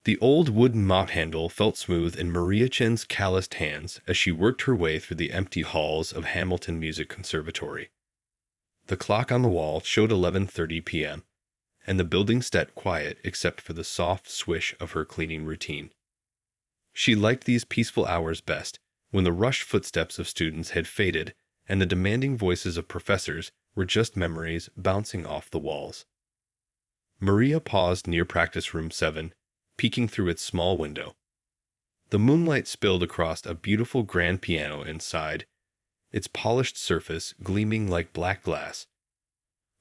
The old wooden mop handle felt smooth in Maria Chen's calloused hands as she worked her way through the empty halls of Hamilton Music Conservatory. The clock on the wall showed 11:30 p.m., and the building sat quiet except for the soft swish of her cleaning routine. She liked these peaceful hours best, when the rushed footsteps of students had faded and the demanding voices of professors were just memories bouncing off the walls. Maria paused near practice room 7, peeking through its small window. The moonlight spilled across a beautiful grand piano inside, its polished surface gleaming like black glass.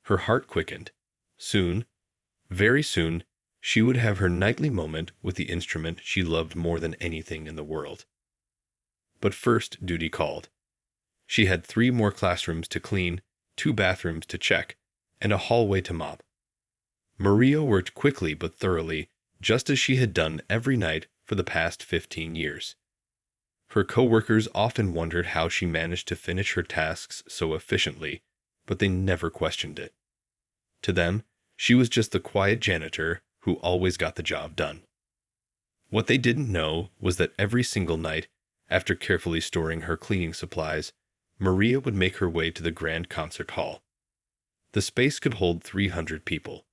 Her heart quickened. Soon, very soon, she would have her nightly moment with the instrument she loved more than anything in the world. But first duty called. She had 3 more classrooms to clean, 2 bathrooms to check, and a hallway to mop. Maria worked quickly but thoroughly, just as she had done every night for the past 15 years. Her co-workers often wondered how she managed to finish her tasks so efficiently, but they never questioned it. To them, she was just the quiet janitor who always got the job done. What they didn't know was that every single night, after carefully storing her cleaning supplies, Maria would make her way to the grand concert hall. The space could hold 300 people,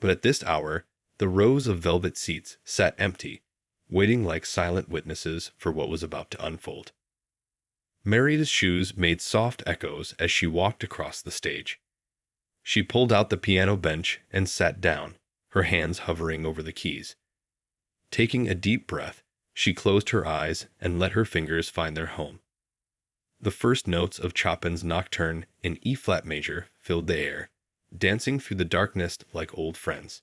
but at this hour, the rows of velvet seats sat empty, waiting like silent witnesses for what was about to unfold. Maria's shoes made soft echoes as she walked across the stage. She pulled out the piano bench and sat down, her hands hovering over the keys. Taking a deep breath, she closed her eyes and let her fingers find their home. The first notes of Chopin's Nocturne in E-flat major filled the air, dancing through the darkness like old friends.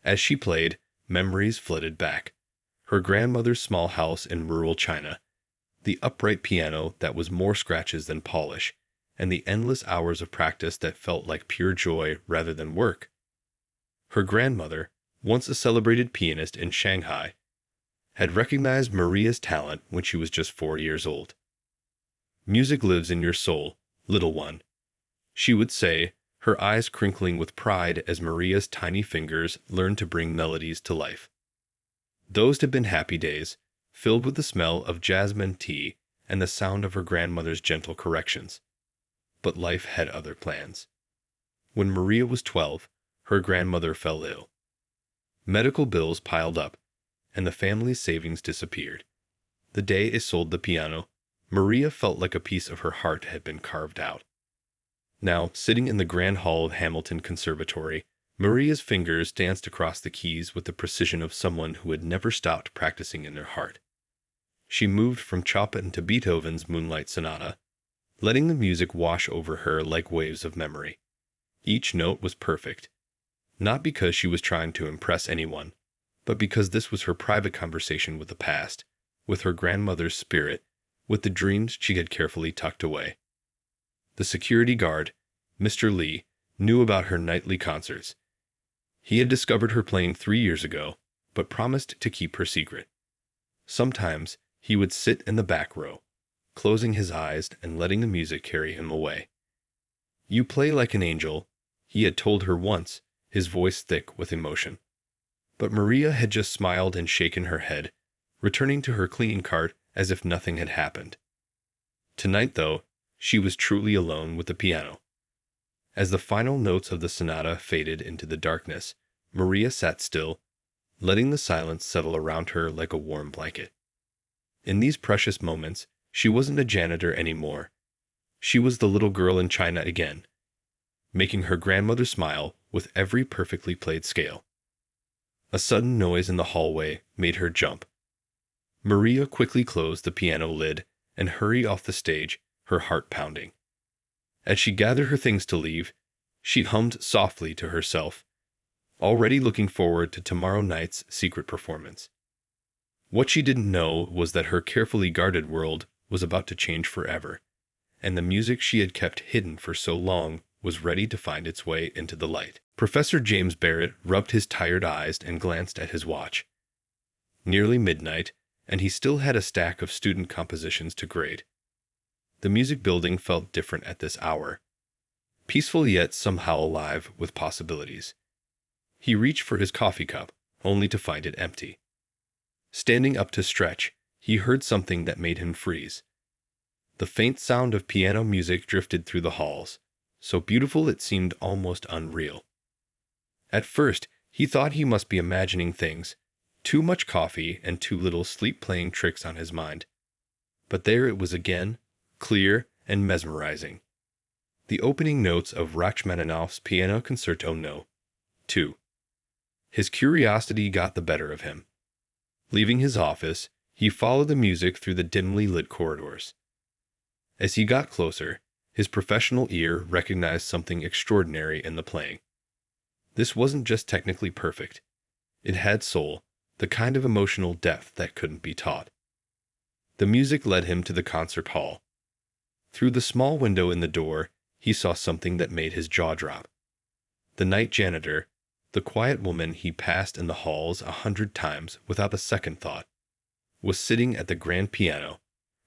As she played, memories flooded back. Her grandmother's small house in rural China, the upright piano that was more scratches than polish, and the endless hours of practice that felt like pure joy rather than work. Her grandmother, once a celebrated pianist in Shanghai, had recognized Maria's talent when she was just 4 years old. "Music lives in your soul, little one," she would say, her eyes crinkling with pride as Maria's tiny fingers learned to bring melodies to life. Those had been happy days, filled with the smell of jasmine tea and the sound of her grandmother's gentle corrections. But life had other plans. When Maria was 12, her grandmother fell ill. Medical bills piled up, and the family's savings disappeared. The day they sold the piano, Maria felt like a piece of her heart had been carved out. Now, sitting in the grand hall of Hamilton Conservatory, Maria's fingers danced across the keys with the precision of someone who had never stopped practicing in their heart. She moved from Chopin to Beethoven's Moonlight Sonata, letting the music wash over her like waves of memory. Each note was perfect, not because she was trying to impress anyone, but because this was her private conversation with the past, with her grandmother's spirit, with the dreams she had carefully tucked away. The security guard, Mr. Lee, knew about her nightly concerts. He had discovered her playing 3 years ago, but promised to keep her secret. Sometimes he would sit in the back row, closing his eyes and letting the music carry him away. "You play like an angel," he had told her once, his voice thick with emotion. But Maria had just smiled and shaken her head, returning to her cleaning cart as if nothing had happened. Tonight, though, she was truly alone with the piano. As the final notes of the sonata faded into the darkness, Maria sat still, letting the silence settle around her like a warm blanket. In these precious moments, she wasn't a janitor anymore. She was the little girl in China again, making her grandmother smile with every perfectly played scale. A sudden noise in the hallway made her jump. Maria quickly closed the piano lid and hurried off the stage, her heart pounding. As she gathered her things to leave, she hummed softly to herself, already looking forward to tomorrow night's secret performance. What she didn't know was that her carefully guarded world was about to change forever, and the music she had kept hidden for so long was ready to find its way into the light. Professor James Barrett rubbed his tired eyes and glanced at his watch. Nearly midnight, and he still had a stack of student compositions to grade. The music building felt different at this hour, peaceful yet somehow alive with possibilities. He reached for his coffee cup, only to find it empty. Standing up to stretch, he heard something that made him freeze. The faint sound of piano music drifted through the halls, so beautiful it seemed almost unreal. At first, he thought he must be imagining things, too much coffee and too little sleep playing tricks on his mind. But there it was again, clear and mesmerizing. The opening notes of Rachmaninoff's Piano Concerto No. 2. His curiosity got the better of him. Leaving his office, he followed the music through the dimly lit corridors. As he got closer, his professional ear recognized something extraordinary in the playing. This wasn't just technically perfect. It had soul, the kind of emotional depth that couldn't be taught. The music led him to the concert hall. Through the small window in the door, he saw something that made his jaw drop. The night janitor, the quiet woman he passed in the halls 100 times without a second thought, was sitting at the grand piano,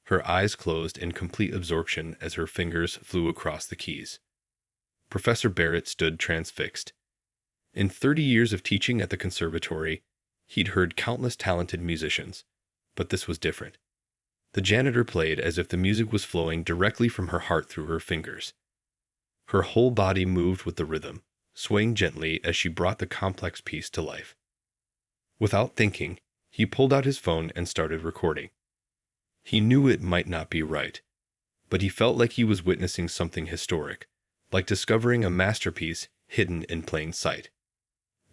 her eyes closed in complete absorption as her fingers flew across the keys. Professor Barrett stood transfixed. In 30 years of teaching at the conservatory, he'd heard countless talented musicians, but this was different. The janitor played as if the music was flowing directly from her heart through her fingers. Her whole body moved with the rhythm, swaying gently as she brought the complex piece to life. Without thinking, he pulled out his phone and started recording. He knew it might not be right, but he felt like he was witnessing something historic, like discovering a masterpiece hidden in plain sight.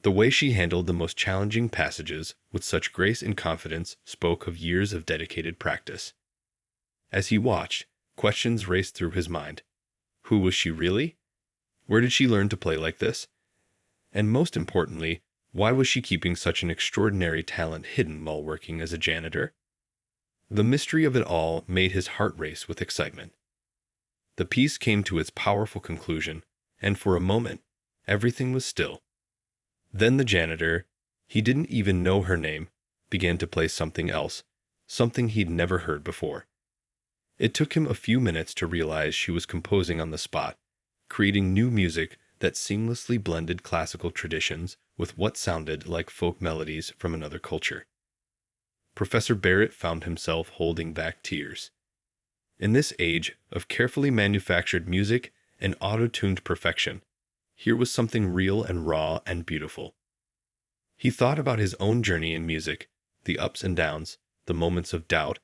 The way she handled the most challenging passages with such grace and confidence spoke of years of dedicated practice. As he watched, questions raced through his mind. Who was she really? Where did she learn to play like this? And most importantly, why was she keeping such an extraordinary talent hidden while working as a janitor? The mystery of it all made his heart race with excitement. The piece came to its powerful conclusion, and for a moment, everything was still. Then the janitor, he didn't even know her name, began to play something else, something he'd never heard before. It took him a few minutes to realize she was composing on the spot, creating new music that seamlessly blended classical traditions with what sounded like folk melodies from another culture. Professor Barrett found himself holding back tears. In this age of carefully manufactured music and auto-tuned perfection, here was something real and raw and beautiful. He thought about his own journey in music, the ups and downs, the moments of doubt,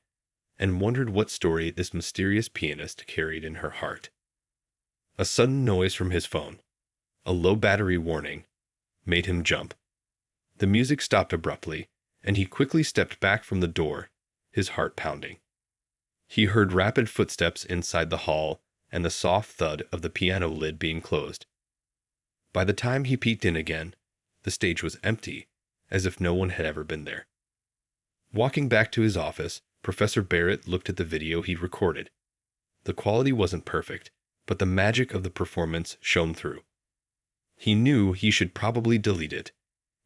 and wondered what story this mysterious pianist carried in her heart. A sudden noise from his phone, a low battery warning, made him jump. The music stopped abruptly, and he quickly stepped back from the door, his heart pounding. He heard rapid footsteps inside the hall and the soft thud of the piano lid being closed. By the time he peeked in again, the stage was empty, as if no one had ever been there. Walking back to his office, Professor Barrett looked at the video he'd recorded. The quality wasn't perfect, but the magic of the performance shone through. He knew he should probably delete it.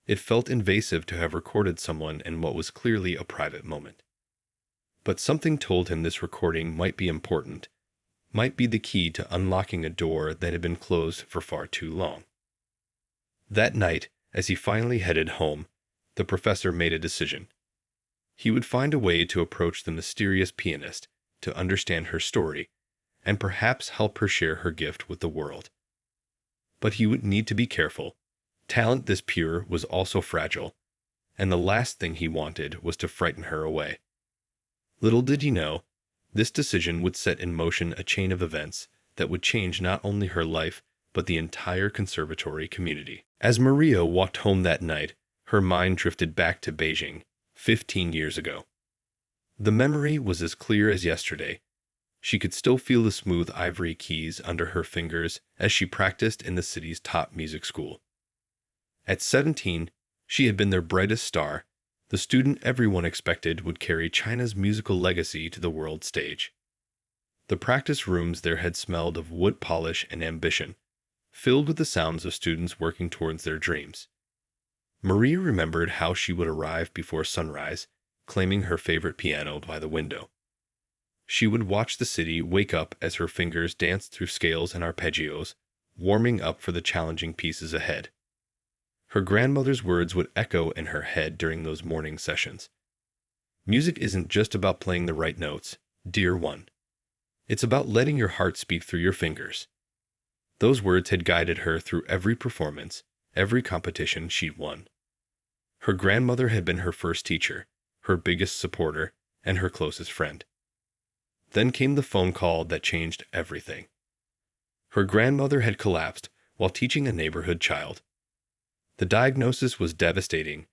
It felt invasive to have recorded someone in what was clearly a private moment. But something told him this recording might be important, might be the key to unlocking a door that had been closed for far too long. That night, as he finally headed home, the professor made a decision. He would find a way to approach the mysterious pianist, to understand her story, and perhaps help her share her gift with the world. But he would need to be careful. Talent this pure was also fragile, and the last thing he wanted was to frighten her away. Little did he know, this decision would set in motion a chain of events that would change not only her life, but the entire conservatory community. As Maria walked home that night, her mind drifted back to Beijing, 15 years ago. The memory was as clear as yesterday. She could still feel the smooth ivory keys under her fingers as she practiced in the city's top music school. At 17, she had been their brightest star, the student everyone expected would carry China's musical legacy to the world stage. The practice rooms there had smelled of wood polish and ambition, filled with the sounds of students working towards their dreams. Maria remembered how she would arrive before sunrise, claiming her favorite piano by the window. She would watch the city wake up as her fingers danced through scales and arpeggios, warming up for the challenging pieces ahead. Her grandmother's words would echo in her head during those morning sessions. Music isn't just about playing the right notes, dear one. It's about letting your heart speak through your fingers. Those words had guided her through every performance, every competition she'd won. Her grandmother had been her first teacher, her biggest supporter, and her closest friend. Then came the phone call that changed everything. Her grandmother had collapsed while teaching a neighborhood child. The diagnosis was devastating: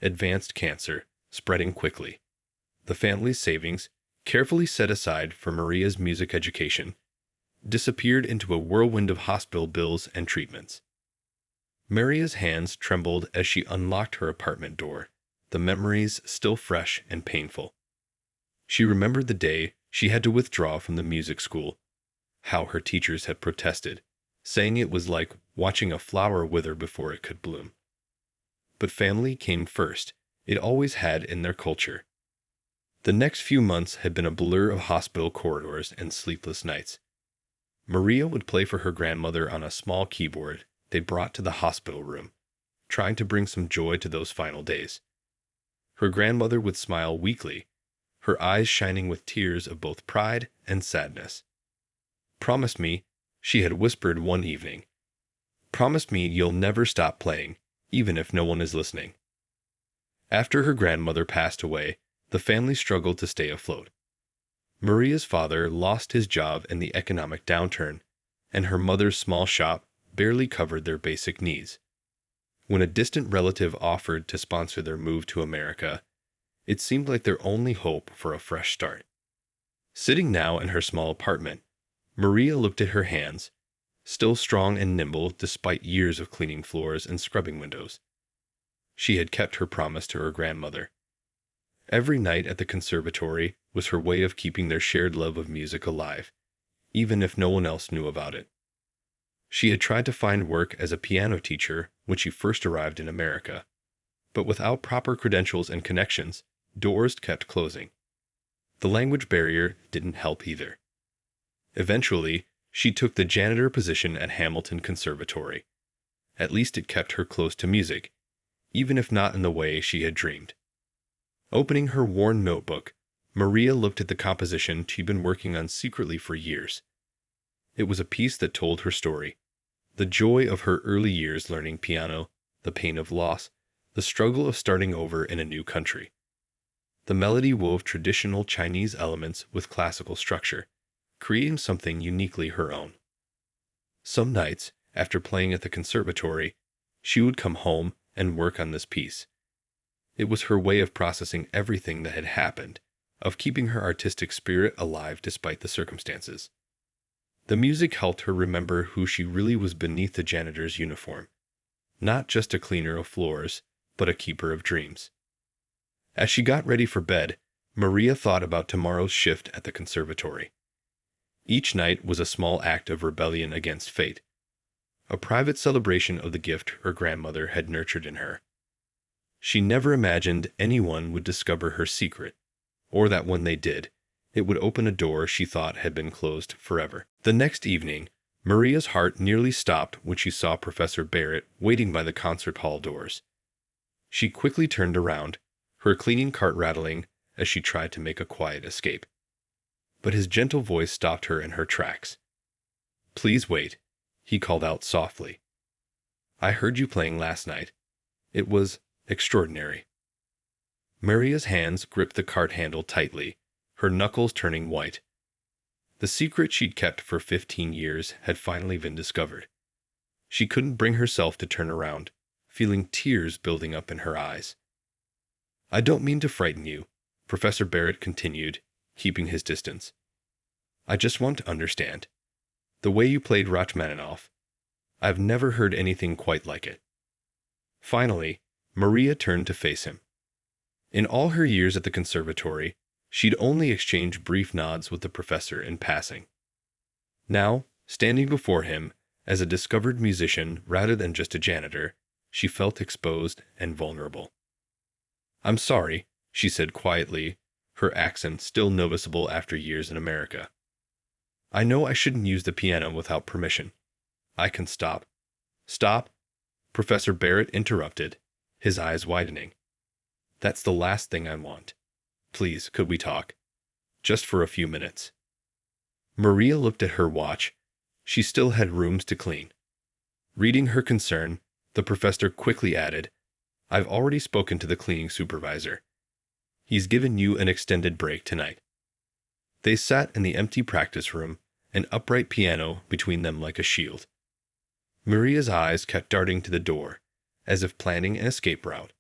advanced cancer, spreading quickly. The family's savings, carefully set aside for Maria's music education, disappeared into a whirlwind of hospital bills and treatments. Maria's hands trembled as she unlocked her apartment door, the memories still fresh and painful. She remembered the day she had to withdraw from the music school, how her teachers had protested, saying it was like watching a flower wither before it could bloom. But family came first. It always had in their culture. The next few months had been a blur of hospital corridors and sleepless nights. Maria would play for her grandmother on a small keyboard they brought to the hospital room, trying to bring some joy to those final days. Her grandmother would smile weakly, her eyes shining with tears of both pride and sadness. "Promise me," she had whispered one evening. "Promise me you'll never stop playing, even if no one is listening." After her grandmother passed away, the family struggled to stay afloat. Maria's father lost his job in the economic downturn, and her mother's small shop barely covered their basic needs. When a distant relative offered to sponsor their move to America, it seemed like their only hope for a fresh start. Sitting now in her small apartment, Maria looked at her hands, still strong and nimble despite years of cleaning floors and scrubbing windows. She had kept her promise to her grandmother. Every night at the conservatory was her way of keeping their shared love of music alive, even if no one else knew about it. She had tried to find work as a piano teacher when she first arrived in America, but without proper credentials and connections, doors kept closing. The language barrier didn't help either. Eventually, she took the janitor position at Hamilton Conservatory. At least it kept her close to music, even if not in the way she had dreamed. Opening her worn notebook, Maria looked at the composition she'd been working on secretly for years. It was a piece that told her story: the joy of her early years learning piano, the pain of loss, the struggle of starting over in a new country. The melody wove traditional Chinese elements with classical structure, creating something uniquely her own. Some nights, after playing at the conservatory, she would come home and work on this piece. It was her way of processing everything that had happened, of keeping her artistic spirit alive despite the circumstances. The music helped her remember who she really was beneath the janitor's uniform. Not just a cleaner of floors, but a keeper of dreams. As she got ready for bed, Maria thought about tomorrow's shift at the conservatory. Each night was a small act of rebellion against fate, a private celebration of the gift her grandmother had nurtured in her. She never imagined anyone would discover her secret, or that when they did, it would open a door she thought had been closed forever. The next evening, Maria's heart nearly stopped when she saw Professor Barrett waiting by the concert hall doors. She quickly turned around, her cleaning cart rattling as she tried to make a quiet escape. But his gentle voice stopped her in her tracks. "Please wait," he called out softly. "I heard you playing last night. It was extraordinary." Maria's hands gripped the cart handle tightly, her knuckles turning white. The secret she'd kept for 15 years had finally been discovered. She couldn't bring herself to turn around, feeling tears building up in her eyes. "I don't mean to frighten you," Professor Barrett continued, keeping his distance. "I just want to understand. The way you played Rachmaninoff, I've never heard anything quite like it." Finally, Maria turned to face him. In all her years at the conservatory, she'd only exchanged brief nods with the professor in passing. Now, standing before him, as a discovered musician rather than just a janitor, she felt exposed and vulnerable. "I'm sorry," she said quietly, her accent still noticeable after years in America. "I know I shouldn't use the piano without permission. I can stop. Stop? Professor Barrett interrupted, his eyes widening. That's the last thing I want. Please, could we talk? Just for a few minutes. Maria looked at her watch. She still had rooms to clean. Reading her concern, the professor quickly added, I've already spoken to the cleaning supervisor. He's given you an extended break tonight. They sat in the empty practice room, an upright piano between them like a shield. Maria's eyes kept darting to the door, as if planning an escape route.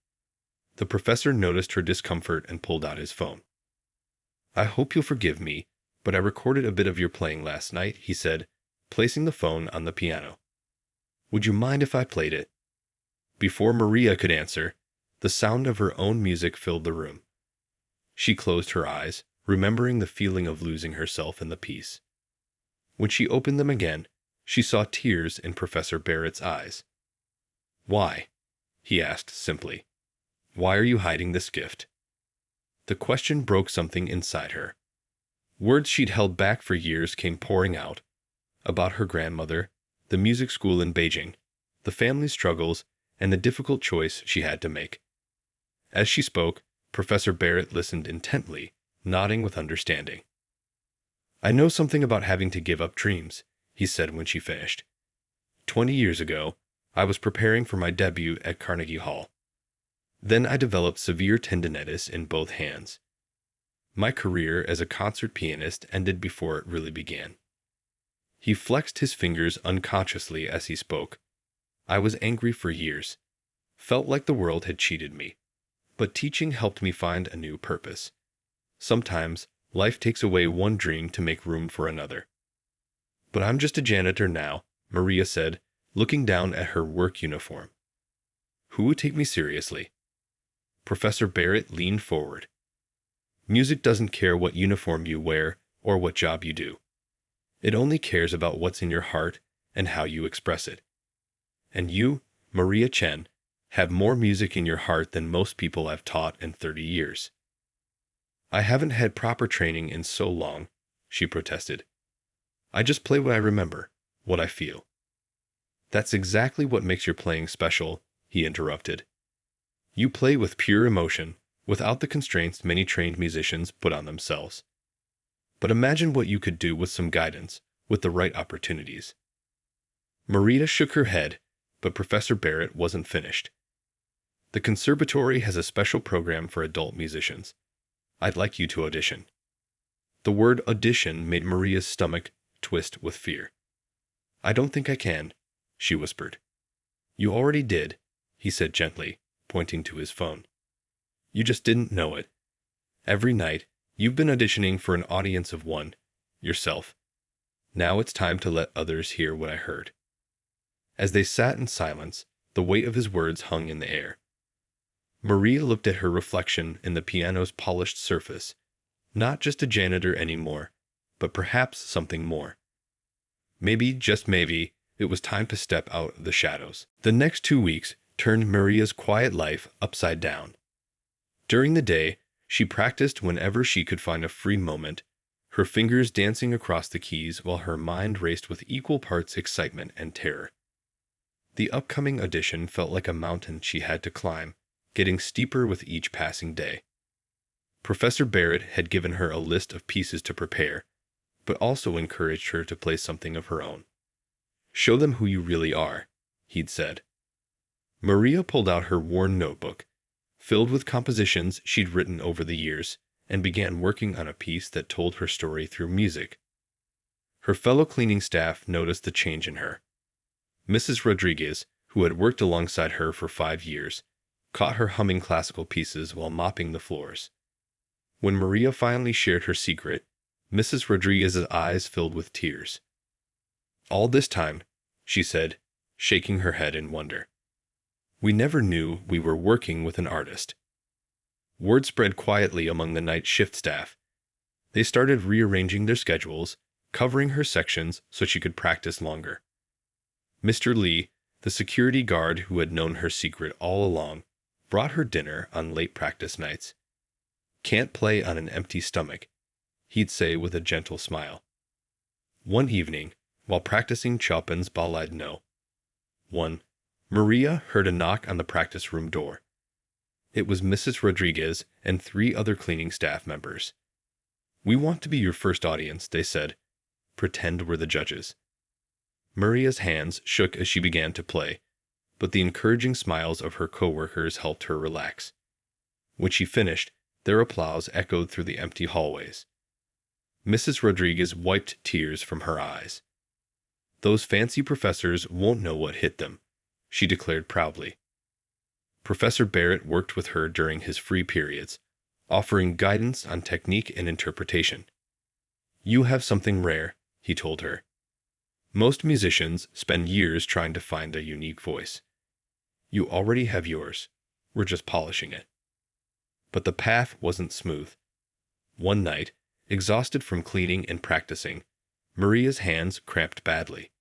The professor noticed her discomfort and pulled out his phone. I hope you'll forgive me, but I recorded a bit of your playing last night, he said, placing the phone on the piano. Would you mind if I played it? Before Maria could answer, the sound of her own music filled the room. She closed her eyes, remembering the feeling of losing herself in the piece. When she opened them again, she saw tears in Professor Barrett's eyes. Why? He asked simply. Why are you hiding this gift? The question broke something inside her. Words she'd held back for years came pouring out, about her grandmother, the music school in Beijing, the family struggles, and the difficult choice she had to make. As she spoke, Professor Barrett listened intently, nodding with understanding. I know something about having to give up dreams, he said when she finished. 20 years ago, I was preparing for my debut at Carnegie Hall. Then I developed severe tendinitis in both hands. My career as a concert pianist ended before it really began. He flexed his fingers unconsciously as he spoke. I was angry for years, felt like the world had cheated me. But teaching helped me find a new purpose. Sometimes, life takes away one dream to make room for another. But I'm just a janitor now, Maria said, looking down at her work uniform. Who would take me seriously? Professor Barrett leaned forward. Music doesn't care what uniform you wear or what job you do. It only cares about what's in your heart and how you express it. And you, Maria Chen, have more music in your heart than most people I've taught in 30 years. I haven't had proper training in so long, she protested. I just play what I remember, what I feel. That's exactly what makes your playing special, he interrupted. You play with pure emotion, without the constraints many trained musicians put on themselves. But imagine what you could do with some guidance, with the right opportunities. Maria shook her head, but Professor Barrett wasn't finished. The conservatory has a special program for adult musicians. I'd like you to audition. The word audition made Maria's stomach twist with fear. I don't think I can, she whispered. You already did, he said gently, pointing to his phone. You just didn't know it. Every night, you've been auditioning for an audience of one, yourself. Now it's time to let others hear what I heard. As they sat in silence, the weight of his words hung in the air. Maria looked at her reflection in the piano's polished surface, not just a janitor anymore, but perhaps something more. Maybe, just maybe, it was time to step out of the shadows. The next 2 weeks turned Maria's quiet life upside down. During the day, she practiced whenever she could find a free moment, her fingers dancing across the keys while her mind raced with equal parts excitement and terror. The upcoming audition felt like a mountain she had to climb, getting steeper with each passing day. Professor Barrett had given her a list of pieces to prepare, but also encouraged her to play something of her own. Show them who you really are, he'd said. Maria pulled out her worn notebook, filled with compositions she'd written over the years, and began working on a piece that told her story through music. Her fellow cleaning staff noticed the change in her. Mrs. Rodriguez, who had worked alongside her for 5 years, caught her humming classical pieces while mopping the floors. When Maria finally shared her secret, Mrs. Rodriguez's eyes filled with tears. All this time, she said, shaking her head in wonder. We never knew we were working with an artist. Word spread quietly among the night shift staff. They started rearranging their schedules, covering her sections so she could practice longer. Mr. Lee, the security guard who had known her secret all along, brought her dinner on late practice nights. Can't play on an empty stomach, he'd say with a gentle smile. One evening, while practicing Chopin's Ballade No. 1, Maria heard a knock on the practice room door. It was Mrs. Rodriguez and 3 other cleaning staff members. "We want to be your first audience," they said. "Pretend we're the judges." Maria's hands shook as she began to play, but the encouraging smiles of her coworkers helped her relax. When she finished, their applause echoed through the empty hallways. Mrs. Rodriguez wiped tears from her eyes. "Those fancy professors won't know what hit them," she declared proudly. Professor Barrett worked with her during his free periods, offering guidance on technique and interpretation. "You have something rare," he told her. "Most musicians spend years trying to find a unique voice. You already have yours. We're just polishing it." But the path wasn't smooth. One night, exhausted from cleaning and practicing, Maria's hands cramped badly.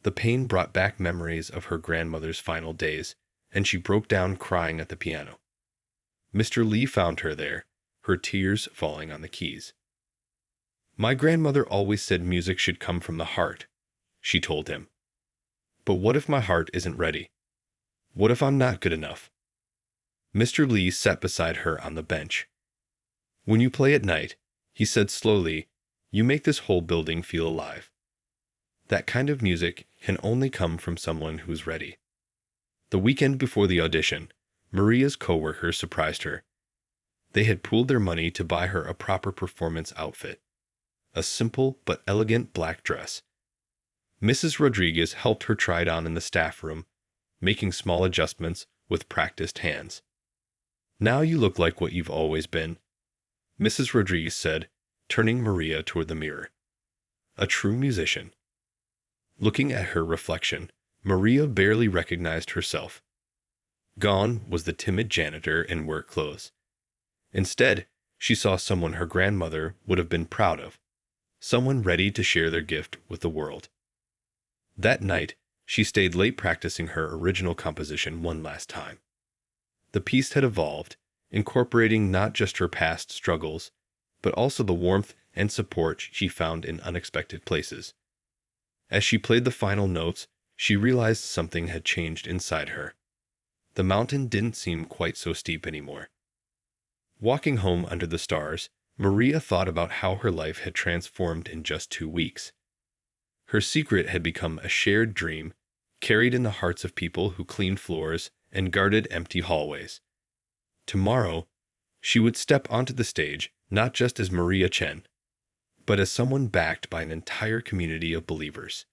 The pain brought back memories of her grandmother's final days, and she broke down crying at the piano. Mr. Lee found her there, her tears falling on the keys. "My grandmother always said music should come from the heart," she told him. "But what if my heart isn't ready? What if I'm not good enough?" Mr. Lee sat beside her on the bench. "When you play at night," he said slowly, "you make this whole building feel alive. That kind of music can only come from someone who's ready." The weekend before the audition, Maria's coworkers surprised her. They had pooled their money to buy her a proper performance outfit, a simple but elegant black dress. Mrs. Rodriguez helped her try it on in the staff room, making small adjustments with practiced hands. "Now you look like what you've always been," Mrs. Rodriguez said, turning Maria toward the mirror. "A true musician." Looking at her reflection, Maria barely recognized herself. Gone was the timid janitor in work clothes. Instead, she saw someone her grandmother would have been proud of, someone ready to share their gift with the world. That night, she stayed late practicing her original composition one last time. The piece had evolved, incorporating not just her past struggles, but also the warmth and support she found in unexpected places. As she played the final notes, she realized something had changed inside her. The mountain didn't seem quite so steep anymore. Walking home under the stars, Maria thought about how her life had transformed in just 2 weeks. Her secret had become a shared dream, carried in the hearts of people who cleaned floors and guarded empty hallways. Tomorrow, she would step onto the stage not just as Maria Chen, but as someone backed by an entire community of believers.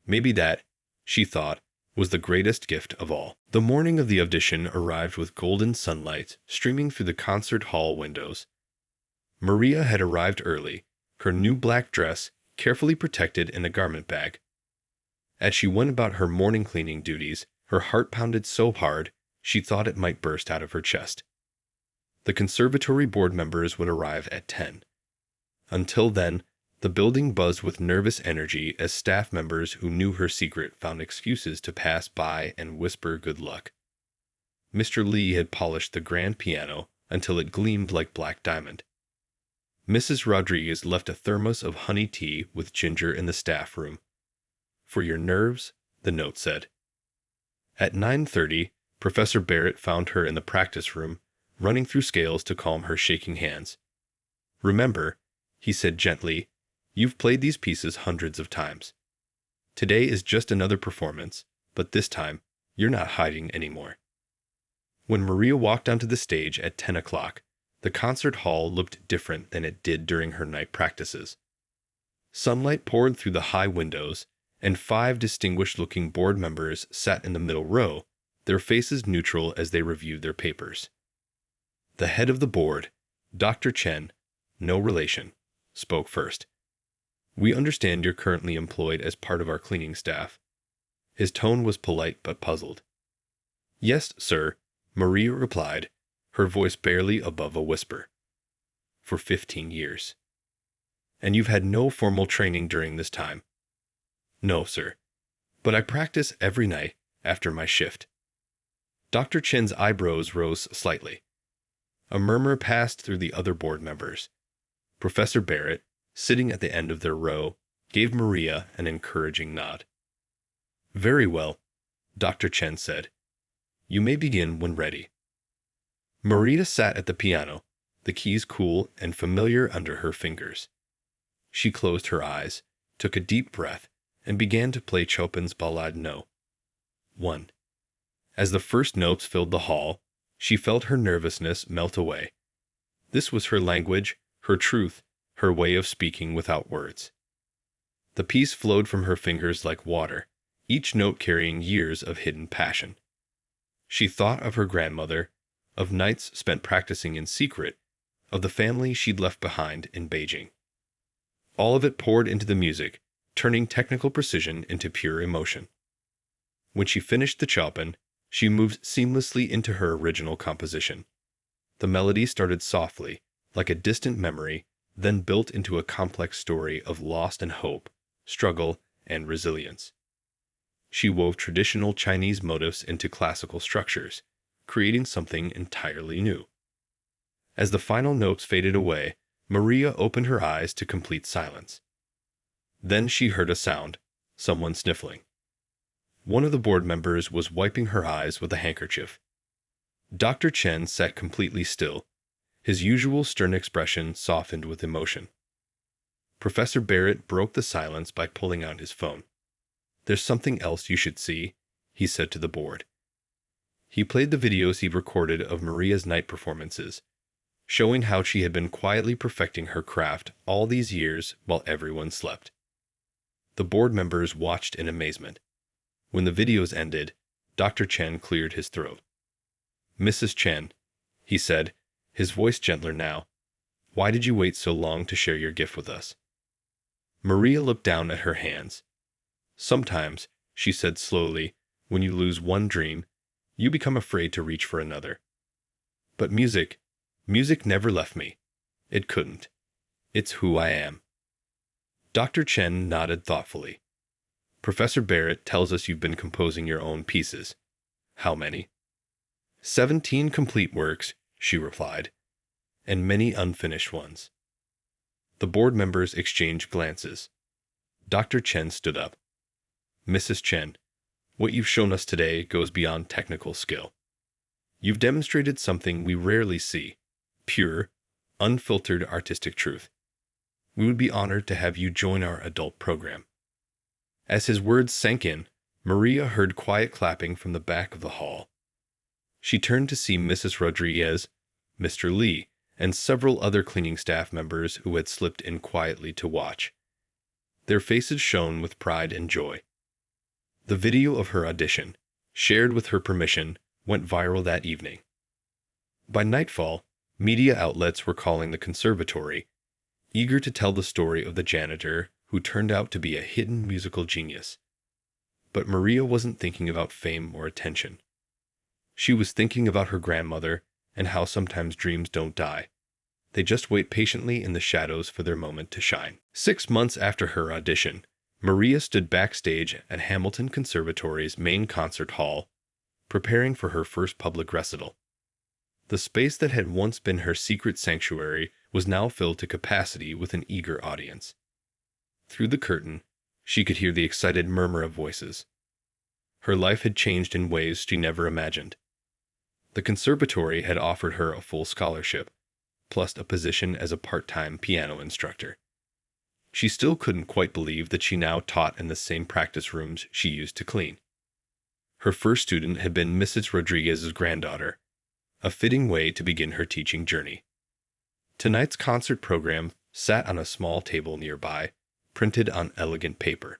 Maybe that, she thought, was the greatest gift of all. The morning of the audition arrived with golden sunlight streaming through the concert hall windows. Maria had arrived early, her new black dress carefully protected in a garment bag. As she went about her morning cleaning duties, her heart pounded so hard she thought it might burst out of her chest. The conservatory board members would arrive at 10. Until then, the building buzzed with nervous energy as staff members who knew her secret found excuses to pass by and whisper good luck. Mr. Lee had polished the grand piano until it gleamed like black diamond. Mrs. Rodriguez left a thermos of honey tea with ginger in the staff room. "For your nerves," the note said. At 9:30, Professor Barrett found her in the practice room, running through scales to calm her shaking hands. "Remember," he said gently, "you've played these pieces hundreds of times. Today is just another performance, but this time, you're not hiding anymore." When Maria walked onto the stage at 10 o'clock, the concert hall looked different than it did during her night practices. Sunlight poured through the high windows, and 5 distinguished-looking board members sat in the middle row, their faces neutral as they reviewed their papers. The head of the board, Dr. Chen, no relation, spoke first. "We understand you're currently employed as part of our cleaning staff." His tone was polite but puzzled. "Yes, sir," Maria replied, her voice barely above a whisper. "For 15 years. And you've had no formal training during this time?" "No, sir. But I practice every night after my shift." Dr. Chen's eyebrows rose slightly. A murmur passed through the other board members. Professor Barrett, sitting at the end of their row, gave Maria an encouraging nod. "Very well. Dr. Chen said. You may begin when ready. Maria sat at the piano, the keys cool and familiar under her fingers. She closed her eyes, took a deep breath, and began to play Chopin's Ballade No. 1. As the first notes filled the hall, she felt her nervousness melt away. This was her language, her truth, her way of speaking without words. The piece flowed from her fingers like water, each note carrying years of hidden passion. She thought of her grandmother, of nights spent practicing in secret, of the family she'd left behind in Beijing. All of it poured into the music, turning technical precision into pure emotion. When she finished the Chopin, she moved seamlessly into her original composition. The melody started softly, like a distant memory, then built into a complex story of loss and hope, struggle, and resilience. She wove traditional Chinese motifs into classical structures, creating something entirely new. As the final notes faded away, Maria opened her eyes to complete silence. Then she heard a sound, someone sniffling. One of the board members was wiping her eyes with a handkerchief. Dr. Chen sat completely still, his usual stern expression softened with emotion. Professor Barrett broke the silence by pulling out his phone. There's something else you should see, he said to the board. He played the videos he'd recorded of Maria's night performances, showing how she had been quietly perfecting her craft all these years while everyone slept. The board members watched in amazement. When the videos ended, Dr. Chen cleared his throat. Mrs. Chen, he said, his voice gentler now, why did you wait so long to share your gift with us? Maria looked down at her hands. Sometimes, she said slowly, when you lose one dream, you become afraid to reach for another. But music never left me. It couldn't. It's who I am. Dr. Chen nodded thoughtfully. Professor Barrett tells us you've been composing your own pieces. How many? 17 complete works, she replied, and many unfinished ones. The board members exchanged glances. Dr. Chen stood up. Mrs. Chen, what you've shown us today goes beyond technical skill. You've demonstrated something we rarely see, pure, unfiltered artistic truth. We would be honored to have you join our adult program. As his words sank in, Maria heard quiet clapping from the back of the hall. She turned to see Mrs. Rodriguez, Mr. Lee, and several other cleaning staff members who had slipped in quietly to watch. Their faces shone with pride and joy. The video of her audition, shared with her permission, went viral that evening. By nightfall, media outlets were calling the conservatory, eager to tell the story of the janitor who turned out to be a hidden musical genius. But Maria wasn't thinking about fame or attention. She was thinking about her grandmother and how sometimes dreams don't die. They just wait patiently in the shadows for their moment to shine. 6 months after her audition, Maria stood backstage at Hamilton Conservatory's main concert hall, preparing for her first public recital. The space that had once been her secret sanctuary was now filled to capacity with an eager audience. Through the curtain, she could hear the excited murmur of voices. Her life had changed in ways she never imagined. The conservatory had offered her a full scholarship, plus a position as a part-time piano instructor. She still couldn't quite believe that she now taught in the same practice rooms she used to clean. Her first student had been Mrs. Rodriguez's granddaughter, a fitting way to begin her teaching journey. Tonight's concert program sat on a small table nearby, printed on elegant paper.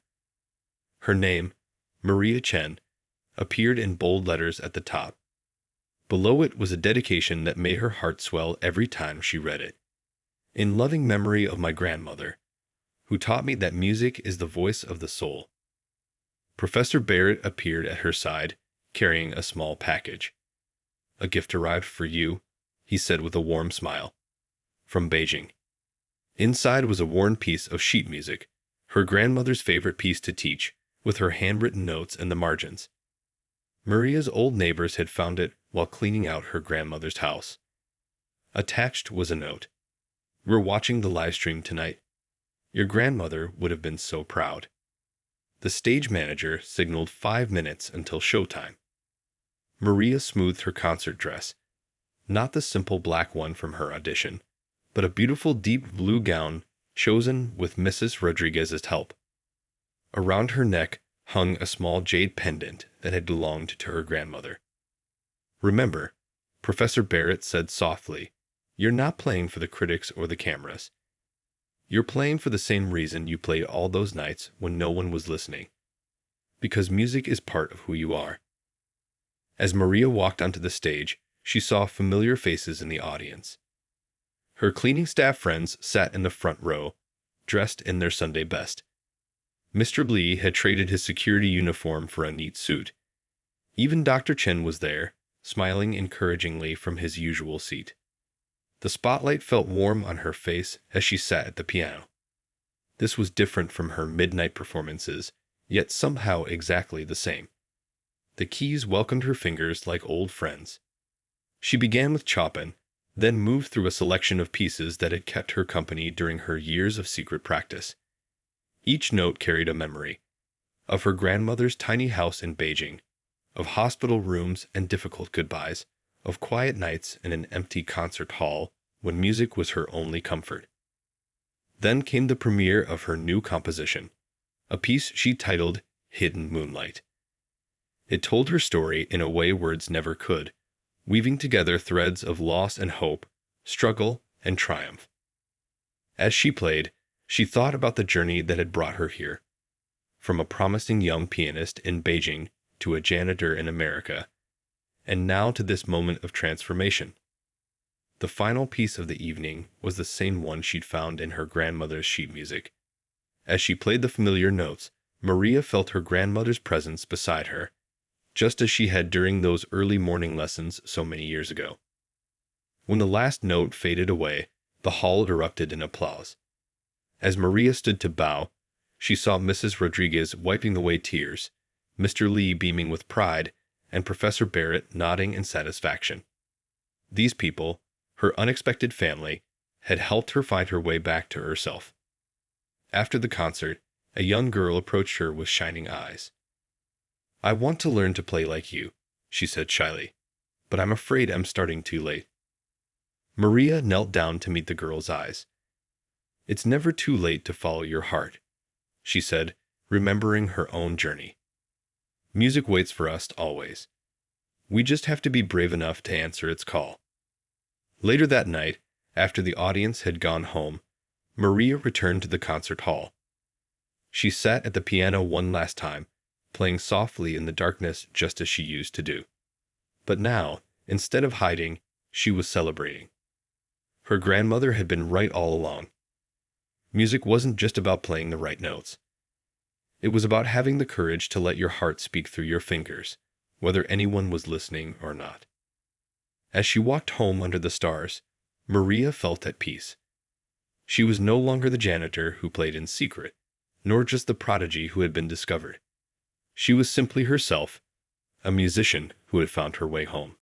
Her name, Maria Chen, appeared in bold letters at the top. Below it was a dedication that made her heart swell every time she read it. In loving memory of my grandmother, who taught me that music is the voice of the soul. Professor Barrett appeared at her side, carrying a small package. A gift arrived for you, he said with a warm smile. From Beijing. Inside was a worn piece of sheet music, her grandmother's favorite piece to teach, with her handwritten notes in the margins. Maria's old neighbors had found it while cleaning out her grandmother's house. Attached was a note. We're watching the live stream tonight. Your grandmother would have been so proud. The stage manager signaled 5 minutes until showtime. Maria smoothed her concert dress, not the simple black one from her audition, but a beautiful deep blue gown chosen with Mrs. Rodriguez's help. Around her neck hung a small jade pendant that had belonged to her grandmother. "Remember," Professor Barrett said softly, "you're not playing for the critics or the cameras. You're playing for the same reason you played all those nights when no one was listening. Because music is part of who you are." As Maria walked onto the stage, she saw familiar faces in the audience. Her cleaning staff friends sat in the front row, dressed in their Sunday best. Mr. Lee had traded his security uniform for a neat suit. Even Dr. Chen was there, smiling encouragingly from his usual seat. The spotlight felt warm on her face as she sat at the piano. This was different from her midnight performances, yet somehow exactly the same. The keys welcomed her fingers like old friends. She began with Chopin, then moved through a selection of pieces that had kept her company during her years of secret practice. Each note carried a memory of her grandmother's tiny house in Beijing, of hospital rooms and difficult goodbyes, of quiet nights in an empty concert hall when music was her only comfort. Then came the premiere of her new composition, a piece she titled Hidden Moonlight. It told her story in a way words never could, weaving together threads of loss and hope, struggle and triumph. As she played, she thought about the journey that had brought her here. From a promising young pianist in Beijing to a janitor in America, and now to this moment of transformation. The final piece of the evening was the same one she'd found in her grandmother's sheet music. As she played the familiar notes, Maria felt her grandmother's presence beside her, just as she had during those early morning lessons so many years ago. When the last note faded away, the hall erupted in applause. As Maria stood to bow, she saw Mrs. Rodriguez wiping away tears, Mr. Lee beaming with pride, and Professor Barrett nodding in satisfaction. These people, her unexpected family, had helped her find her way back to herself. After the concert, a young girl approached her with shining eyes. "I want to learn to play like you," she said shyly, "but I'm afraid I'm starting too late." Maria knelt down to meet the girl's eyes. "It's never too late to follow your heart," she said, remembering her own journey. "Music waits for us always. We just have to be brave enough to answer its call." Later that night, after the audience had gone home, Maria returned to the concert hall. She sat at the piano one last time, playing softly in the darkness just as she used to do. But now, instead of hiding, she was celebrating. Her grandmother had been right all along. Music wasn't just about playing the right notes. It was about having the courage to let your heart speak through your fingers, whether anyone was listening or not. As she walked home under the stars, Maria felt at peace. She was no longer the janitor who played in secret, nor just the prodigy who had been discovered. She was simply herself, a musician who had found her way home.